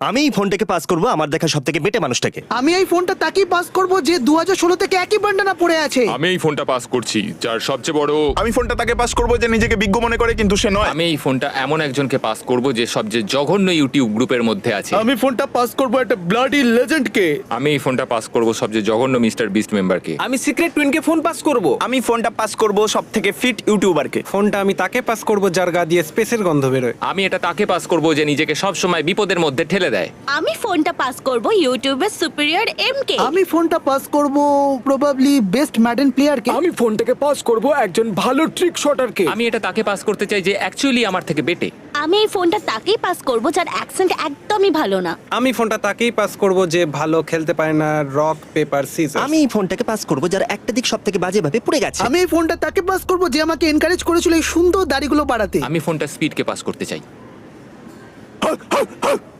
আমি এই ফোনটাকে পাস করব আমার দেখা সব থেকে বেটে মানুষটাকে। আমি এই ফোনটা তাকেই পাস করব যে 2016 থেকে একই বান্ডানা পড়ে আছে। আমি এই ফোনটা পাস করছি যার সবচেয়ে বড়। আমি ফোনটা তাকে পাস করবো যে নিজেকে বিজ্ঞ মনে করে কিন্তু সে নয়। আমি এই ফোনটা এমন একজনকে পাস করব যে সবচেয়ে জঘন্য ইউটিউব গ্রুপের মধ্যে আছে। আমি ফোনটা পাস করব একটা ব্লাডি লেজেন্ডকে। আমি এই ফোনটা পাস করব সবচেয়ে জঘন্য মিস্টার বিস্ট মেম্বারকে। আমি সিক্রেট টুইনকে ফোন পাস করব। আমি ফোনটা পাস করব সব থেকে ফিট ইউটিউবারকে। ফোনটা আমি তাকে পাস করব যার গা দিয়ে স্পেসের গন্ধ বেরোয়। আমি এটা তাকে পাস করব যে নিজেকে সব সময় বিপদের মধ্যে ঠেলে দেয়। আমি ফোনটা পাস করব ইউটিউবের সুপিরিয়র এমকে। আমি ফোনটা পাস করব প্রবাবলি বেস্ট ম্যাডেন প্লেয়ারকে। আমি ফোনটাকে পাস করব একজন ভালো ট্রিক শটারকে। আমি এটা তাকে পাস করতে চাই যে অ্যাকচুয়ালি আমার থেকে বেটে। আমি এই ফোনটা তাকেই পাস করব যার অ্যাকসেন্ট একদমই ভালো না। আমি ফোনটা তাকেই পাস করব যে ভালো খেলতে পারে না রক পেপার সিজার। আমি এই ফোনটাকে পাস করব যার একটা দিক সব থেকে বাজে ভাবে পুড়ে গেছে। আমি এই ফোনটা তাকে পাস করব যে আমাকে এনকারেজ করেছিল এই সুন্দর দাড়িগুলো বাড়াতে। আমি ফোনটা স্পিডকে পাস করতে চাই।